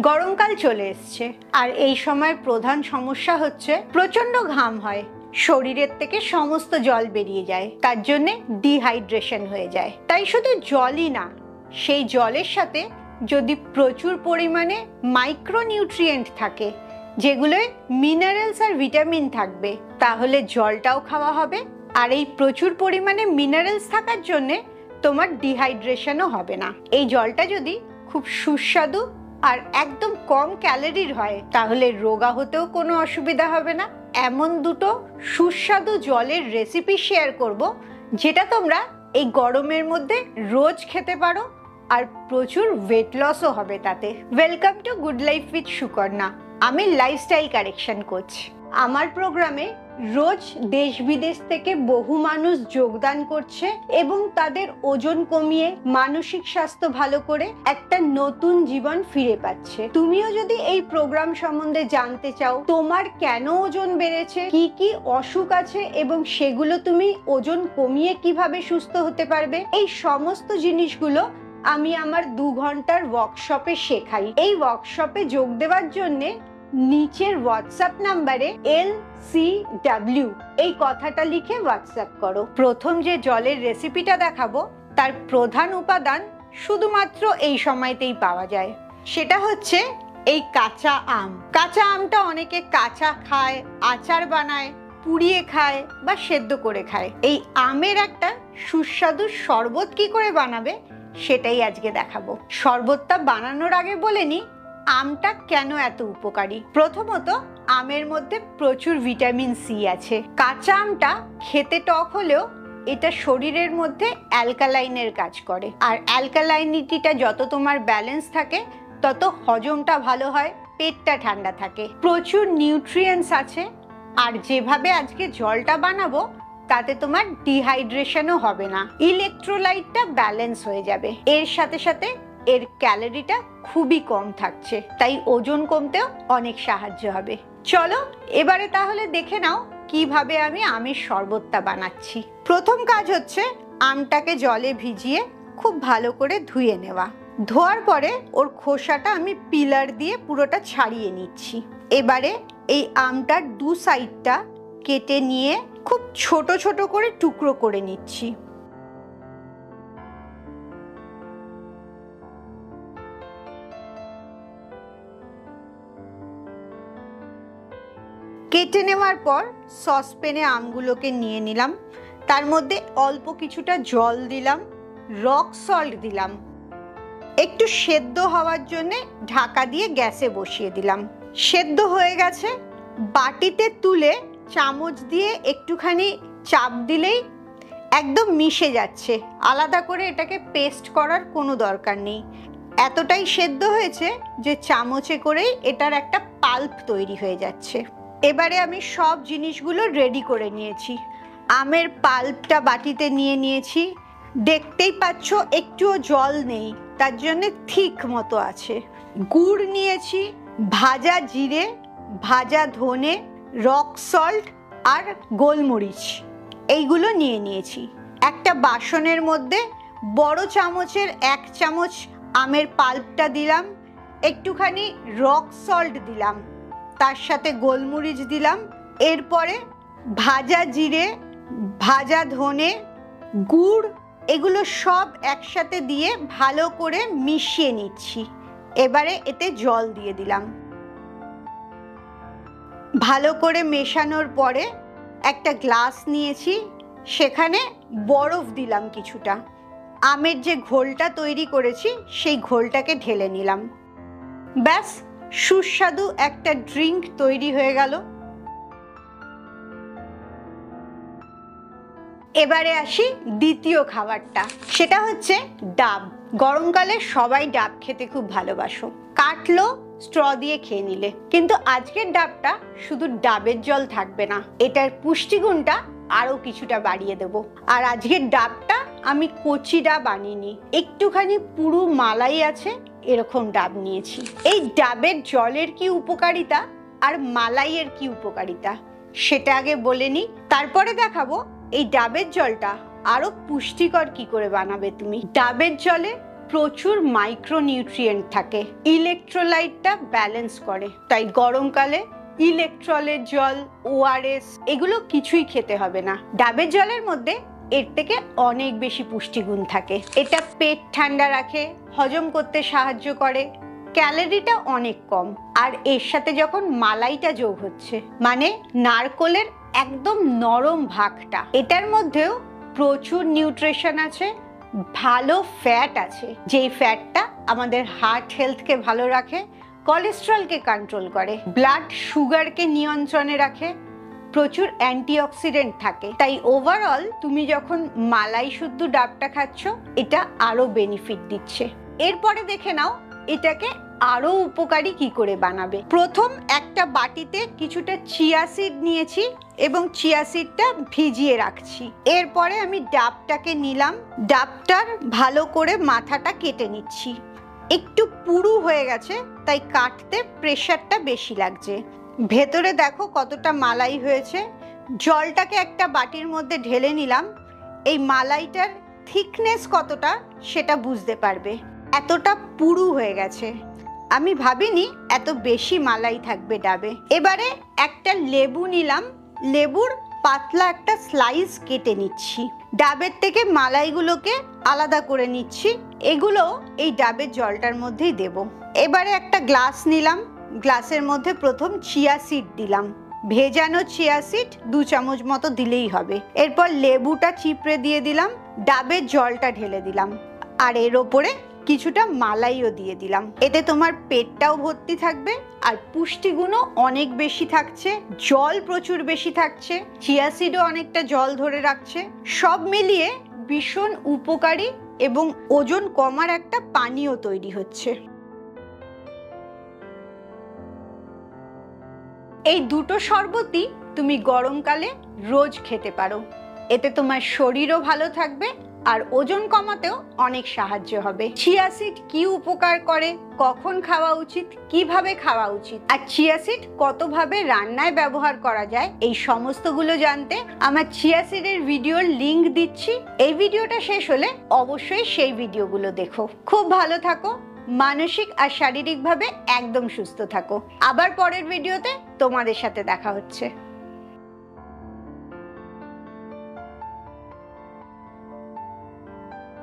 গরমকাল চলে এসছে আর এই সময়ের প্রধান সমস্যা হচ্ছে প্রচন্ড ঘাম হয়, শরীরের থেকে সমস্ত জল বেরিয়ে যায়, তার জন্য ডিহাইড্রেশন হয়ে যায়। তাই শুধু জলই না, সেই জলের সাথে যদি প্রচুর পরিমাণে মাইক্রোনিউট্রিয়েন্ট থাকে, যেগুলোয় মিনারেলস আর ভিটামিন থাকবে, তাহলে জলটাও খাওয়া হবে। আর এই প্রচুর পরিমাণে মিনারেলস থাকার জন্য তোমার ডিহাইড্রেশনও হবে না। এই জলটা যদি খুব সুস্বাদু আর একদম কম ক্যালোরির হয়, তাহলে রোগা হতেও কোনো অসুবিধা হবে না। এমন দুটো সুস্বাদু জলের রেসিপি শেয়ার করব, যেটা তোমরা এই গরমের মধ্যে রোজ খেতে পারো আর প্রচুর ওয়েট লসও হবে তাতে। Welcome to good life with Sukarna. আমি লাইফস্টাইল কারেকশন কোচ। আমার প্রোগ্রামে রোজ দেশ বিদেশ থেকে বহু মানুষ যোগদান করছে এবং তাদের ওজন কমিয়ে মানসিক স্বাস্থ্য ভালো করে একটা নতুন জীবন ফিরে পাচ্ছে। তুমিও যদি এই প্রোগ্রাম সম্বন্ধে জানতে চাও, তোমার কেন ওজন বেড়েছে, কি কি অসুখ আছে এবং সেগুলো তুমি ওজন কমিয়ে কিভাবে সুস্থ হতে পারবে, এই সমস্ত জিনিসগুলো আমি আমার 2 ঘন্টার ওয়ার্কশপে শেখাই। এই ওয়ার্কশপে যোগ দেওয়ার জন্য নিচের হোয়াটসঅ্যাপ নাম্বারে LCW এই কথাটা লিখে হোয়াটসঅ্যাপ করো। প্রথম যে জলের রেসিপিটা দেখাবো, তার প্রধান উপাদান শুধুমাত্র এই সময়তেই পাওয়া যায়। সেটা হচ্ছে এই কাঁচা আম। কাঁচা আমটা অনেকে কাঁচা খায়, আচার বানায়, পুড়িয়ে খায় বা সেদ্ধ করে খায়। এই আমের একটা সুস্বাদু শরবত কি করে বানাবে সেটাই আজকে দেখাবো। শরবতটা বানানোর আগে বলে নি আমটা কেন এত উপকারী। প্রথমত, আমের মধ্যে প্রচুর ভিটামিন সি আছে। কাঁচা আমটা খেতে টক হলেও এটা শরীরের মধ্যে অ্যালকালাইনের কাজ করে, আর অ্যালকালাইনিটিটা যত তোমার ব্যালেন্স থাকে তত হজমটা ভালো হয়, পেটটা ঠান্ডা থাকে। প্রচুর নিউট্রিয়েন্টস আছে, আর যেভাবে আজকে জলটা বানাবো তাতে তোমার ডিহাইড্রেশনও হবে না, ইলেকট্রোলাইটটা ব্যালেন্স হয়ে যাবে। এর সাথে সাথে এর ক্যালোরিটা খুবই কম থাকছে, তাই ওজন কমতেও অনেক সাহায্য হবে। চলো এবারে তাহলে দেখে নাও কিভাবে আমি আমের শরবতটা বানাচ্ছি। প্রথম কাজ হচ্ছে আমটাকে জলে ভিজিয়ে খুব ভালো করে ধুয়ে নেওয়া। ধোয়ার পরে ওর খোসাটা আমি পিলার দিয়ে পুরোটা ছাড়িয়ে নিচ্ছি। এবারে এই আমটার 2 সাইডটা কেটে নিয়ে খুব ছোট ছোট করে টুকরো করে নিচ্ছি। কেটে নেওয়ার পর সসপ্যানে আমগুলোকে নিয়ে নিলাম, তার মধ্যে অল্প কিছুটা জল দিলাম, রক সল্ট দিলাম, একটু সেদ্ধ হওয়ার জন্য ঢাকা দিয়ে গ্যাসে বসিয়ে দিলাম। সেদ্ধ হয়ে গেছে, বাটিতে তুলে চামচ দিয়ে একটুখানি চাপ দিলেই একদম মিশে যাচ্ছে। আলাদা করে এটাকে পেস্ট করার কোনো দরকার নেই। এতটাই সেদ্ধ হয়েছে যে চামচে করেই এটার একটা পাল্প তৈরি হয়ে যাচ্ছে। এবারে আমি সব জিনিসগুলো রেডি করে নিয়েছি। আমের পাল্পটা বাটিতে নিয়ে নিয়েছি, দেখতেই পাচ্ছ একটুও জল নেই, তার জন্য ঠিক মতো আছে। গুড় নিয়েছি, ভাজা জিরে, ভাজা ধনে, রক সল্ট আর গোলমরিচ, এইগুলো নিয়ে নিয়েছি। একটা বাসনের মধ্যে বড় চামচের 1 চামচ আমের পাল্পটা দিলাম, একটুখানি রক সল্ট দিলাম, তার সাথে গোলমরিচ দিলাম। এরপরে ভাজা জিরে, ভাজা ধনে, গুড়, এগুলো সব একসাথে দিয়ে ভালো করে মিশিয়ে নিচ্ছি। এবারে এতে জল দিয়ে দিলাম। ভালো করে মেশানোর পরে একটা গ্লাস নিয়েছি, সেখানে বরফ দিলাম কিছুটা। আমের যে ঘোলটা তৈরি করেছি সেই ঘোলটাকে ঢেলে নিলাম। ব্যাস, সুস্বাদু একটা ড্রিঙ্ক তৈরি হয়ে গেল। এবারে আসি দ্বিতীয় খাবারটা, সেটা হচ্ছে ডাব। গরমকালে সবাই ডাব খেতে খুব ভালোবাসো, কাটলো স্ট্র দিয়ে খেয়ে নিলে। কিন্তু আজকের ডাবটা শুধু ডাবের জল থাকবে না, এটার পুষ্টিগুণটা আরো কিছুটা বাড়িয়ে দেব। আর আজকের ডাবটা আমি কচি ডাব আনিনি, একটুখানি পুরো মালাই আছে এরকম ডাব নিয়েছি। এই ডাবের জলের কি উপকারিতা আর মালাইয়ের কি উপকারিতা সেটা আগে বলে নি, তারপরে দেখাবো এই ডাবের জলটা আরো পুষ্টিকর কি করে বানাবে তুমি। ডাবের জলে প্রচুর মাইক্রোনিউট্রিয়েন্ট থাকে, ইলেকট্রোলাইটটা ব্যালেন্স করে। তাই গরমকালে ইলেকট্রলের জল, ওআরএস এগুলো কিছুই খেতে হবে না। ডাবের জলের মধ্যে এর থেকে অনেক বেশি পুষ্টিগুণ থাকে। এটা পেট ঠান্ডা রাখে, হজম করতে সাহায্য করে, ক্যালোরিটা অনেক কম। আর এর সাথে যখন মালাইটা যোগ হচ্ছে, মানে নারকোলের একদম নরম ভাগটা, এটার মধ্যেও প্রচুর নিউট্রিশন আছে, ভালো ফ্যাট আছে, যেই ফ্যাটটা আমাদের হার্ট হেলথকে ভালো রাখে, কোলেস্ট্রলকে কন্ট্রোল করে, ব্লাড সুগারকে নিয়ন্ত্রণে রাখে, প্রচুর অ্যান্টিঅক্সিডেন্ট থাকে। তাই ওভারঅল তুমি যখন মালাই শুদ্ধ ডাবটা খাচ্ছ, এটা আরো বেনিফিট দিচ্ছে। এরপরে দেখে নাও এটাকে আরো উপকারী কি করে বানাবে। প্রথম একটা বাটিতে কিছুটা চিয়া সিড নিয়েছি এবং চিয়া সিডটা ভিজিয়ে রাখছি। এরপরে আমি ডাবটাকে নিলাম, ডাবটার ভালো করে মাথাটা কেটে নিচ্ছি। একটু পুরু হয়ে গেছে, তাই কাটতে প্রেশারটা বেশি লাগছে। ভেতরে দেখো কতটা মালাই হয়েছে। জলটাকে একটা বাটির মধ্যে ঢেলে নিলাম। এই মালাইটার থিকনেস কতটা সেটা বুঝতে পারবে। এতটা পুরু হয়ে গেছে, আমি ভাবিনি এত বেশি মালাই থাকবে ডাবে। এবারে একটা লেবু নিলাম, লেবুর পাতলা একটা স্লাইস কেটে নিচ্ছি। ডাবের থেকে মালাইগুলোকে আলাদা করে নিচ্ছি, এগুলো এই ডাবের জলটার মধ্যেই দেব। এবারে একটা গ্লাস নিলাম, গ্লাসের মধ্যে প্রথম চিয়া সিড দিলাম, ভেজানো চিয়া সিড 2 চামচ মতো দিলেই হবে। এরপর লেবুটা চিপড়ে দিয়ে দিলাম, ডাবের জলটা ঢেলে দিলাম, আর এর ওপরে কিছুটা মালাইও দিয়ে দিলাম। এতে তোমার পেটটাও ভর্তি থাকবে আর পুষ্টিগুণও অনেক বেশি থাকছে, জল প্রচুর বেশি থাকছে, চিয়া সিডও অনেকটা জল ধরে রাখছে। সব মিলিয়ে ভীষণ উপকারী এবং ওজন কমার একটা পানীয় তৈরি হচ্ছে। এই দুটো শরবতই তুমি গরমকালে রোজ খেতে পারো। এতে তোমার শরীরও ভালো থাকবে আর ওজন কমাতেও অনেক সাহায্য হবে। চিয়া সিড কি উপকার করে, কখন খাওয়া উচিত, কিভাবে খাওয়া উচিত, আর চিয়া সিড কতভাবে রান্নায় ব্যবহার করা যায়, এই সমস্তগুলো জানতে আমার চিয়া সিডের ভিডিওর লিংক দিচ্ছি। এই ভিডিওটা শেষ হলে অবশ্যই সেই ভিডিওগুলো দেখো। খুব ভালো থাকো, মানসিক আর শারীরিকভাবে একদম সুস্থ থাকো। আবার পরের ভিডিওতে তোমাদের সাথে দেখা হচ্ছে।